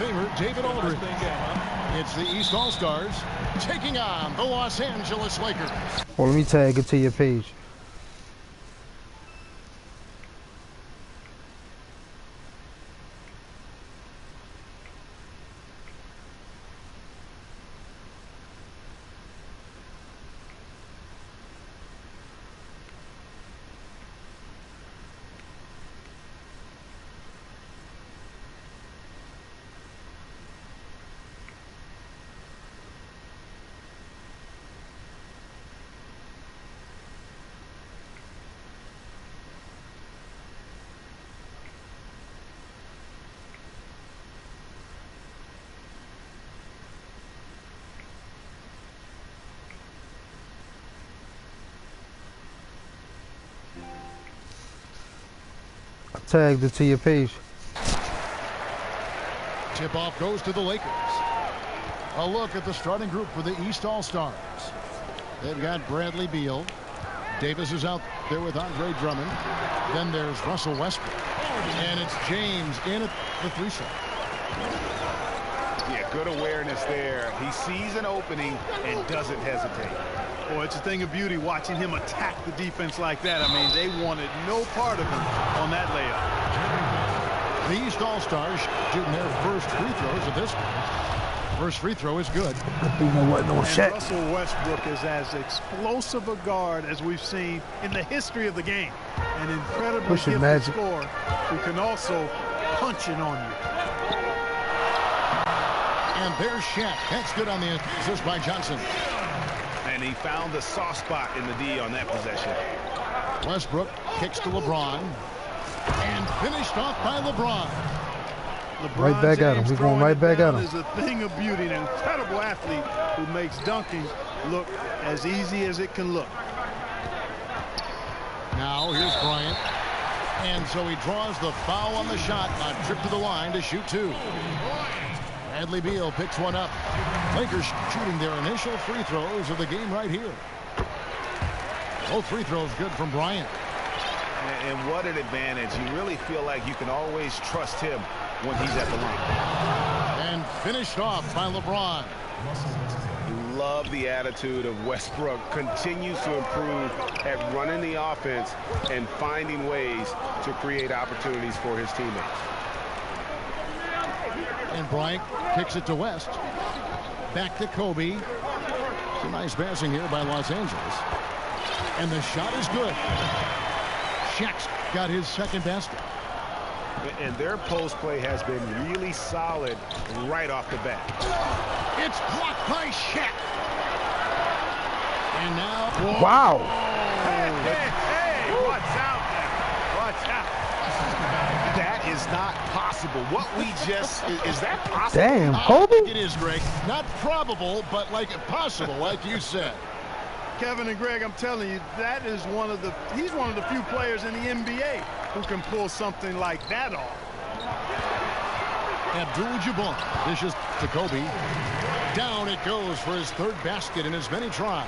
Famer David Aldridge. It's the East All-Stars taking on the Los Angeles Lakers. Well, let me tag it to your page. Tagged it to your page. Tip-off goes to the Lakers. A look at the starting group for the East All-Stars. They've got Bradley Beal. Davis is out there with Andre Drummond. Then there's Russell Westbrook. And it's James in at the three shot. Yeah, good awareness there. He sees an opening and doesn't hesitate. Boy, it's a thing of beauty watching him attack the defense like that. I mean, they wanted no part of him on that layup. The East All-Stars shooting their first free throws at this point. First free throw is good. Russell Westbrook is as explosive a guard as we've seen in the history of the game. An incredibly gifted scorer who can also punch it on you. And there's Shawn. That's good on the assist by Johnson. And he found the soft spot in the D on that possession. Westbrook kicks to LeBron. And finished off by LeBron. Right back at him. We're going right back at him. Is a thing of beauty. An incredible athlete who makes dunking look as easy as it can look. Now here's Bryant. And so he draws the foul on the shot. A trip to the line to shoot two. Bradley Beal picks one up. Lakers shooting their initial free throws of the game right here. Both free throws good from Bryant. And what an advantage. You really feel like you can always trust him when he's at the line. And finished off by LeBron. You love the attitude of Westbrook. Continues to improve at running the offense and finding ways to create opportunities for his teammates. And Bryant kicks it to West. Back to Kobe. Some nice passing here by Los Angeles. And the shot is good. Shaq's got his second basket. And their post play has been really solid right off the bat. It's blocked by Shaq. And now... Wow. Hey, what's out there? Watch out. That is not possible. What we just... Is that possible? Damn, Kobe? It is, Greg. Not probable, but like possible, like you said. Kevin and Greg, I'm telling you, that is he's one of the few players in the NBA who can pull something like that off. Abdul-Jabbar dishes to Kobe. Down it goes for his third basket in as many tries.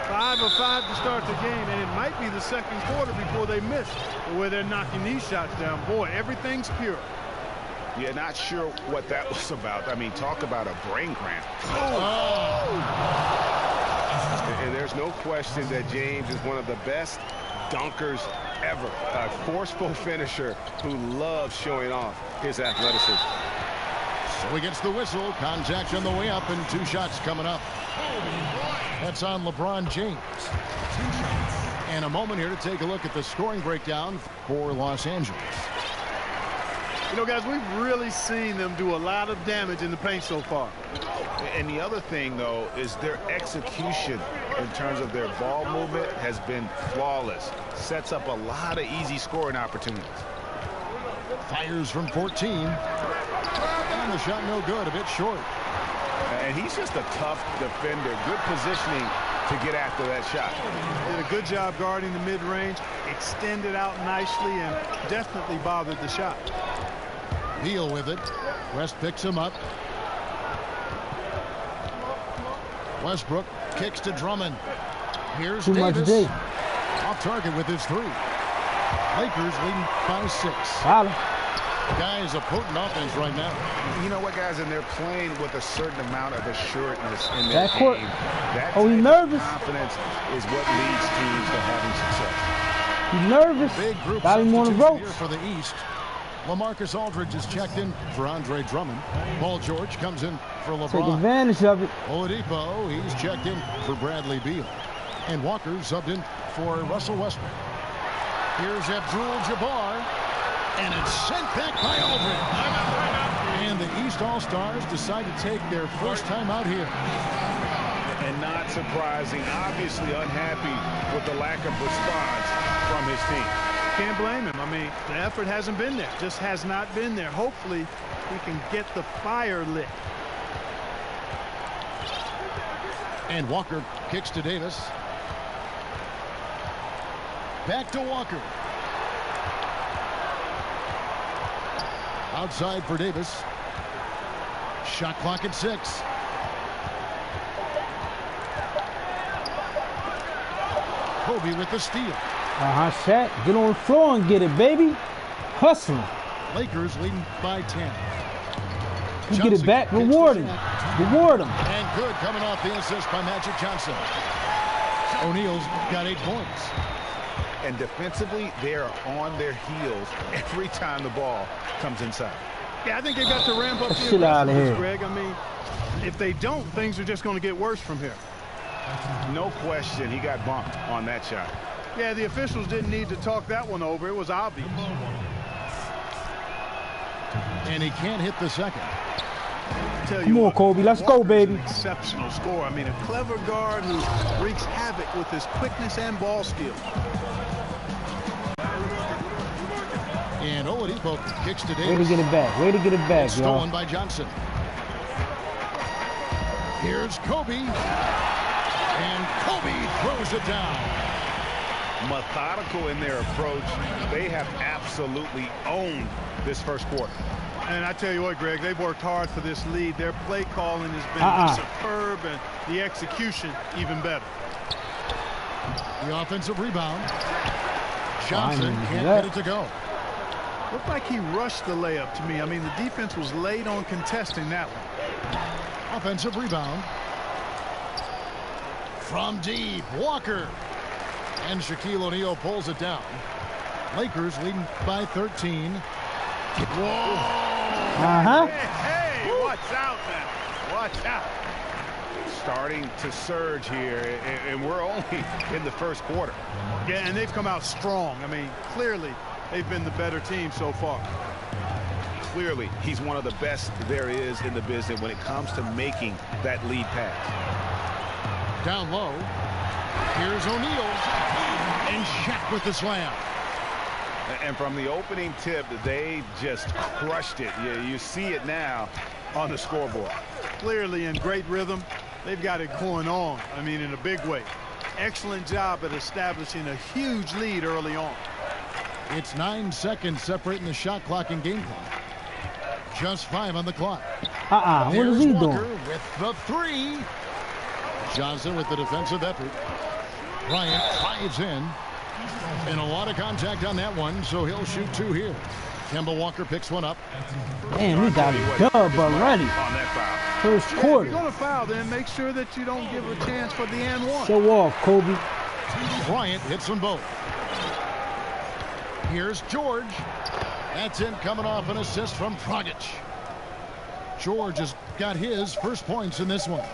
5 of 5 to start the game, and it might be the second quarter before they miss the way they're knocking these shots down. Boy, everything's pure. Yeah, not sure what that was about. I mean, talk about a brain cramp. And there's no question that James is one of the best dunkers ever. A forceful finisher who loves showing off his athleticism. So he gets the whistle. Contact on the way up, and two shots coming up. That's on LeBron James. And a moment here to take a look at the scoring breakdown for Los Angeles. You know, guys, we've really seen them do a lot of damage in the paint so far. And the other thing, though, is their execution in terms of their ball movement has been flawless. Sets up a lot of easy scoring opportunities. Fires from 14. And the shot no good, a bit short. And he's just a tough defender. Good positioning to get after that shot. Did a good job guarding the mid-range, extended out nicely, and definitely bothered the shot. Beal with it. West picks him up. Westbrook kicks to Drummond. Here's Davis. Off target with his three. Lakers leading by 6. Guys, a potent offense right now. You know what, guys? And they're playing with a certain amount of assuredness in their game. Court. That Oh, he's nervous. confidence is what leads teams to having success. He's nervous. Big group Got him on the substitution ropes. here for the East. LaMarcus Aldridge is checked in for Andre Drummond. Paul George comes in for LeBron. Take advantage of it. Oladipo, he's checked in for Bradley Beal. And Walker subbed in for Russell Westbrook. Here's Abdul-Jabbar. And it's sent back by Aldridge. And the East All-Stars decide to take their first time out here. And not surprising, obviously unhappy with the lack of response from his team. Can't blame him. I mean, the effort hasn't been there. Just has not been there. Hopefully, we can get the fire lit. And Walker kicks to Davis. Back to Walker. Outside for Davis. Shot clock at 6. Kobe with the steal. Shaq. Get on the floor and get it, baby. Hustling. Lakers leading by 10. You get it back. Reward him. Reward him. And good coming off the assist by Magic Johnson. O'Neal's got 8 points. And defensively, they are on their heels every time the ball comes inside. Yeah, I think they got to ramp up the Shit out of here, Greg. I mean, if they don't, things are just going to get worse from here. No question, he got bumped on that shot. Yeah, the officials didn't need to talk that one over. It was obvious. And he can't hit the second. Come on, Kobe. Let's go, baby. Exceptional score. I mean, a clever guard who wreaks havoc with his quickness and ball skill. And Oladipo kicks to Davis. Way to get it back. Way to get it back, y'all. Stolen by Johnson. Here's Kobe. And Kobe throws it down. Methodical in their approach. They have absolutely owned this first quarter. And I tell you what, Greg, they've worked hard for this lead. Their play calling has been superb, and the execution even better. The offensive rebound. Johnson can't get it to go. Looked like he rushed the layup to me. I mean, the defense was late on contesting that one. Offensive rebound. From deep, Walker. And Shaquille O'Neal pulls it down. Lakers leading by 13. Whoa! Hey, watch out, man. Watch out. Starting to surge here, and we're only in the first quarter. Yeah, and they've come out strong. I mean, clearly, they've been the better team so far. Clearly, he's one of the best there is in the business when it comes to making that lead pass. Down low. Here's O'Neal. And Shaq with the slam. And from the opening tip, they just crushed it. You see it now on the scoreboard. Clearly in great rhythm. They've got it going on. I mean, in a big way. Excellent job at establishing a huge lead early on. It's 9 seconds separating the shot clock and game clock. Just 5 on the clock. What is he Walker doing? with the 3. Johnson with the defensive effort. Bryant drives in. And a lot of contact on that one, so he'll shoot 2 here. Kemba Walker picks one up. Man, we got a dub already. First quarter. If you're going to foul, then make sure that you don't give a chance for the and one. Show off, Kobe. Bryant hits them both. Here's George. That's in, coming off an assist from Dragic. George has got his first points in this one.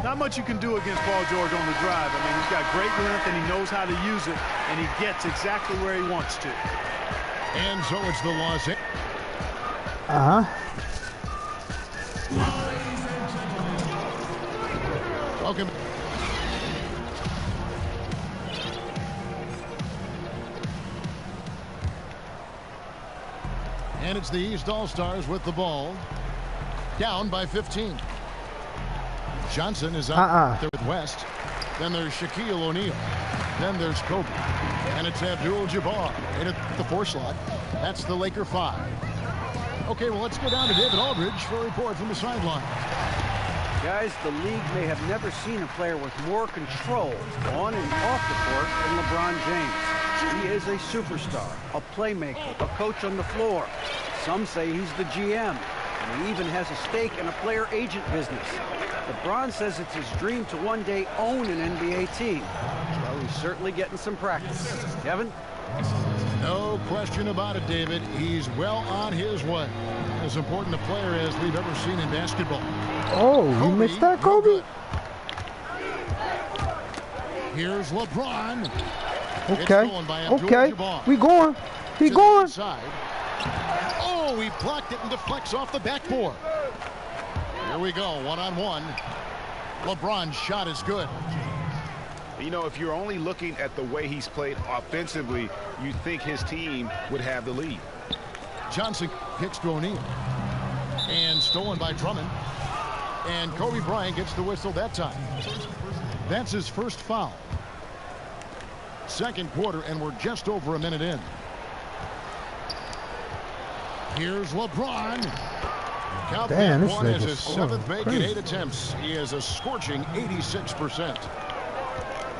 Not much you can do against Paul George on the drive. I mean, he's got great length and he knows how to use it, and he gets exactly where he wants to. And so it's the Los Angeles. Welcome. And it's the East All-Stars with the ball. Down by 15. Johnson is out there with West. Then there's Shaquille O'Neal. Then there's Kobe. And it's Abdul-Jabbar in at the 4 slot. That's the Laker 5. Okay, well, let's go down to David Aldridge for a report from the sideline. Guys, the league may have never seen a player with more control on and off the court than LeBron James. He is a superstar, a playmaker, a coach on the floor. Some say he's the GM, and he even has a stake in a player agent business. LeBron says it's his dream to one day own an NBA team. Well, he's certainly getting some practice. Kevin? No question about it, David. He's well on his way. As important a player as we've ever seen in basketball. Oh, you missed that, Kobe? Here's LeBron. Okay. Okay. We going. He going. Oh, he blocked it and deflects off the backboard. Here we go, one-on-one. LeBron's shot is good. You know, if you're only looking at the way he's played offensively, you think his team would have the lead. Johnson kicks to O'Neal. And stolen by Drummond. And Kobe Bryant gets the whistle that time. That's his first foul. Second quarter, and we're just over a minute in. Here's LeBron. Damn, this one is nigga's his seventh make in 8 attempts. He has a scorching 86%.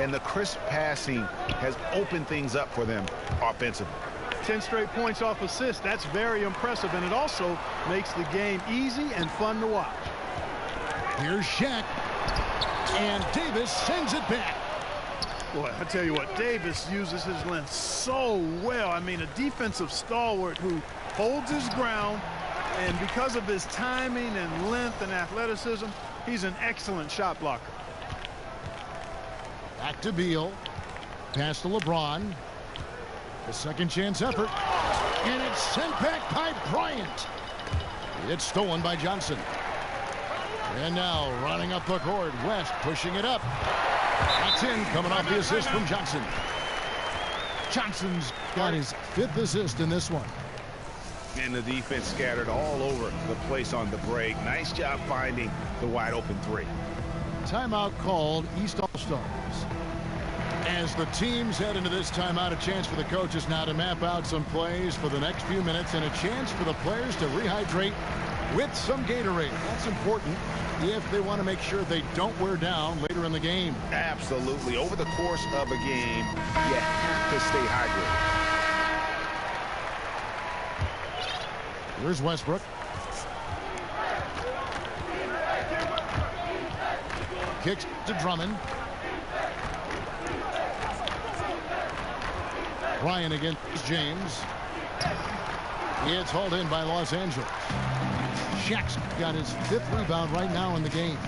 And the crisp passing has opened things up for them offensively. 10 straight points off assists. That's very impressive, and it also makes the game easy and fun to watch. Here's Shaq. And Davis sends it back. Boy, I tell you what, Davis uses his length so well. I mean, a defensive stalwart who holds his ground, and because of his timing and length and athleticism, he's an excellent shot blocker. Back to Beal. Pass to LeBron. A second chance effort. And it's sent back by Bryant. It's stolen by Johnson. And now running up the court, West pushing it up. That's in, coming off the assist from Johnson. Johnson's got his 5th assist in this one. And the defense scattered all over the place on the break. Nice job finding the wide open 3. Timeout called, East All-Stars. As the teams head into this timeout, a chance for the coaches now to map out some plays for the next few minutes and a chance for the players to rehydrate with some Gatorade. That's important if they want to make sure they don't wear down later in the game. Absolutely. Over the course of a game, you have to stay hydrated. Here's Westbrook. Kicks to Drummond. Bryant against James. It's hauled in by Los Angeles. Shaq's got his 5th rebound right now in the game.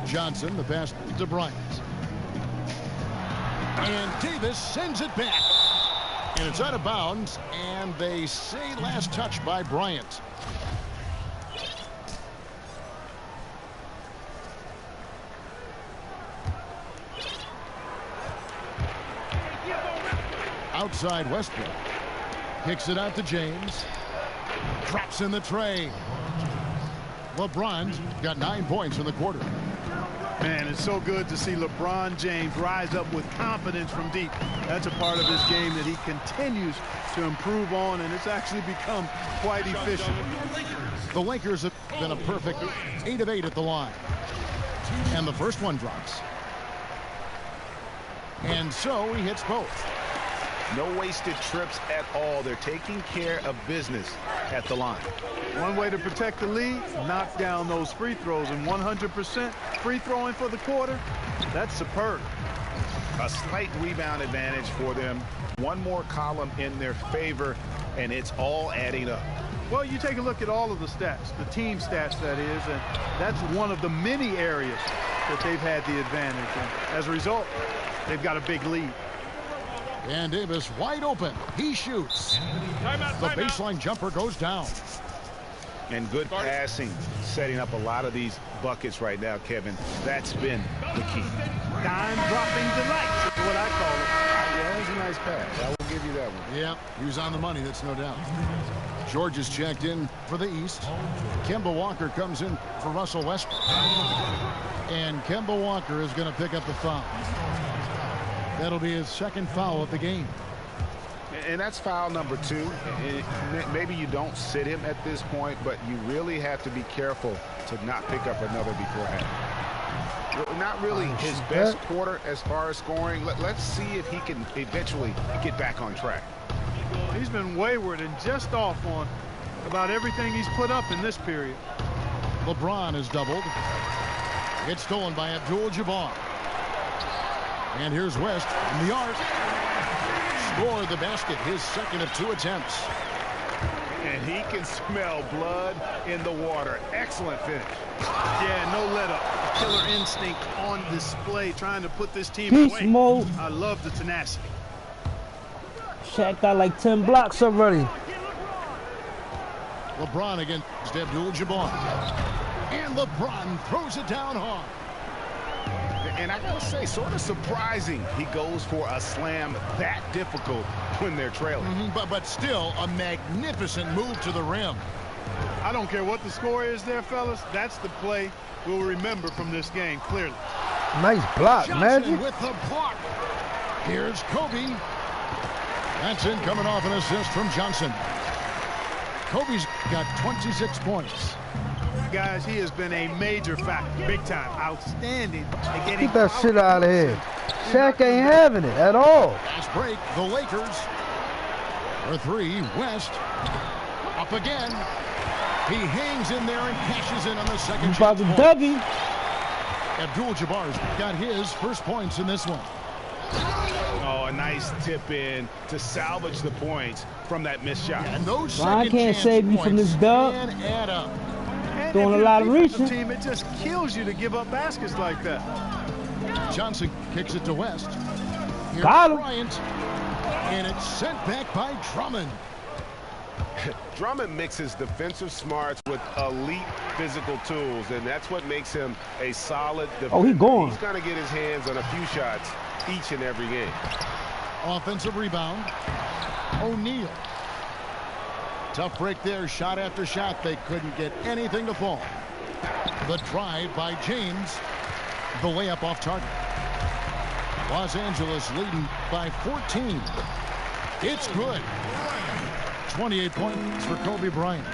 Johnson, the pass to Bryant. And Davis sends it back. And it's out of bounds, and they say last touch by Bryant. Outside Westbrook. Kicks it out to James. Drops in the tray. LeBron's got 9 points in the quarter. Man, it's so good to see LeBron James rise up with confidence from deep. That's a part of his game that he continues to improve on, and it's actually become quite efficient. The Lakers have been a perfect 8 of 8 at the line. And the first one drops. And so he hits both. No wasted trips at all. They're taking care of business at the line. One way to protect the lead, knock down those free throws, and 100% free throwing for the quarter, that's superb. A slight rebound advantage for them. One more column in their favor, and it's all adding up. Well, you take a look at all of the stats, the team stats that is, and that's one of the many areas that they've had the advantage. And as a result, they've got a big lead. And Davis wide open. He shoots. The baseline jumper goes down. And good passing, setting up a lot of these buckets right now, Kevin. That's been the key. Dime-dropping delight is what I call it. Yeah, that was a nice pass. I will give you that one. Yeah, he was on the money, that's no doubt. George is checked in for the East. Kemba Walker comes in for Russell Westbrook. And Kemba Walker is going to pick up the foul. That'll be his 2nd foul of the game. And that's foul number 2. Maybe you don't sit him at this point, but you really have to be careful to not pick up another beforehand. Not really his best quarter as far as scoring. Let's see if he can eventually get back on track. He's been wayward and just off on about everything he's put up in this period. LeBron is doubled. It's stolen by Abdul-Jabbar. And here's West in the arc. Scored the basket, his second of 2 attempts. And he can smell blood in the water. Excellent finish. Yeah, no let up. Killer instinct on display, trying to put this team Beast away. mode. I love the tenacity. Shaq got like 10 blocks already. LeBron against Abdul-Jabbar. And LeBron throws it down hard. And I gotta say, sort of surprising he goes for a slam that difficult when they're trailing. But still a magnificent move to the rim. I don't care what the score is there, fellas. That's the play we'll remember from this game, clearly. Nice block, Johnson Magic. with the block. Here's Kobe. That's in, coming off an assist from Johnson. Kobe's got 26 points. Guys, he has been a major factor, big time, outstanding at getting. Get that shit out of here. Shaq ain't having it at all. Fast break, the Lakers. For 3, West. Up again. He hangs in there and cashes in on the second About chance to point. Dougie. Abdul-Jabbar's got his first points in this one. Oh, a nice tip in to salvage the points from that missed shot. And those Ron second can't chance save you from points this dub. can add up. And Doing if a you're lot of defensive reaching. Team, it just kills you to give up baskets like that. Johnson kicks it to West. Here's Got him. Bryant. And it's sent back by Drummond. Drummond mixes defensive smarts with elite physical tools, and that's what makes him a solid defender. Oh, he gone. He's going to get his hands on a few shots each and every game. Offensive rebound. O'Neal. Tough break there, shot after shot. They couldn't get anything to fall. The drive by James. The layup off target. Los Angeles leading by 14. It's good. 28 points for Kobe Bryant.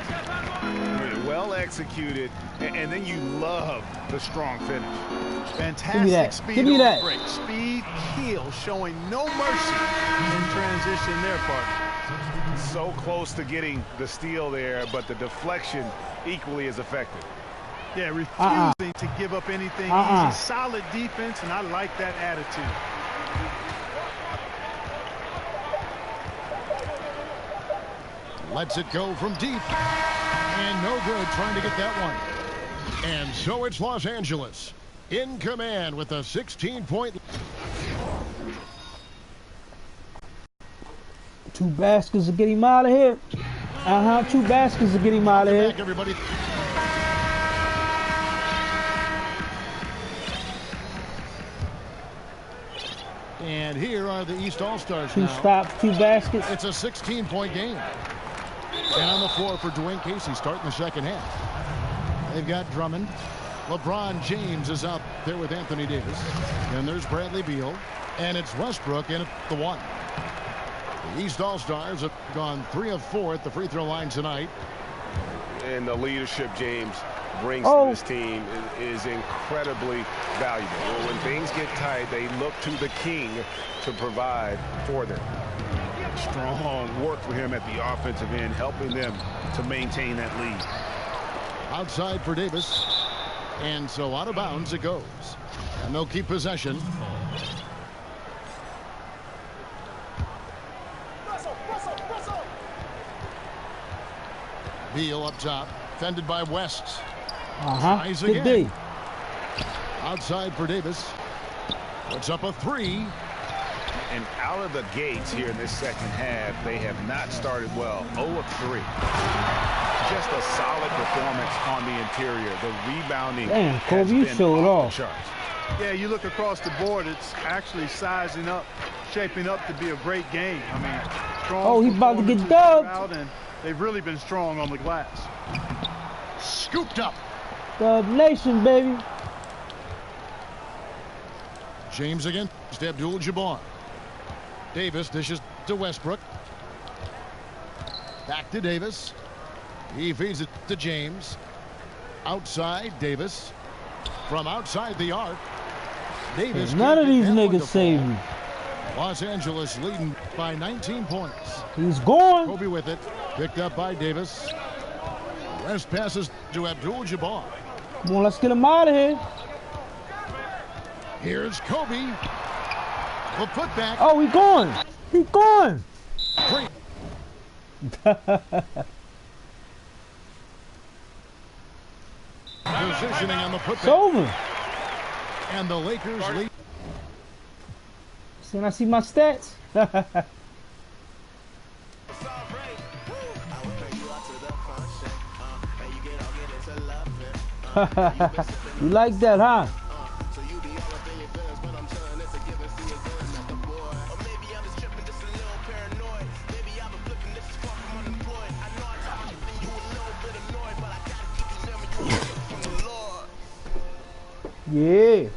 Well executed, and then you love the strong finish. Fantastic speed Give me on that. the break. Speed, heel, showing no mercy in transition there, partner. So close to getting the steal there, but the deflection equally as effective. Yeah, refusing to give up anything easy. Solid defense, and I like that attitude. Lets it go from deep. And no good trying to get that one. And so it's Los Angeles in command with a 16-point. 2 baskets to get him out of here. 2 baskets to get him out of here. Back, everybody. And here are the East All-Stars 2 now. stops, 2 baskets. It's a 16-point game. And on the floor for Dwayne Casey starting the second half. They've got Drummond. LeBron James is out there with Anthony Davis. And there's Bradley Beal. And it's Westbrook in at the 1. The East All-Stars have gone 3 of 4 at the free throw line tonight. And the leadership James brings to this team is incredibly valuable. When things get tight, they look to the king to provide for them. Strong work for him at the offensive end, helping them to maintain that lead. Outside for Davis. And so out of bounds it goes. And they'll keep possession. Beal up top. Fended by West. Tries Good again. D. Outside for Davis. Puts up a 3. And out of the gates here in this second half, they have not started well. 0 of 3. Just a solid performance on the interior. The rebounding Damn, Kobe, has you been showed off off. the charts. Yeah, you look across the board, it's actually sizing up, shaping up to be a great game. I mean, strong. Oh, he's about to get performances dubbed. throughout, and they've really been strong on the glass. Scooped up. Dub Nation, baby. James again. Abdul-Jabbar. Davis dishes to Westbrook. Back to Davis. He feeds it to James. Outside, Davis. From outside the arc. Davis. None of can't get these that one niggas to save fall. me. Los Angeles leading by 19 points. He's going. Kobe with it. Picked up by Davis. Rest passes to Abdul-Jabbar. Come on, let's get him out of here. Here's Kobe. The putback. Oh, he going. He going. Great. Positioning on the putback. It's over. And the Lakers lead. Can I see my stats? You like that, huh? Yeah.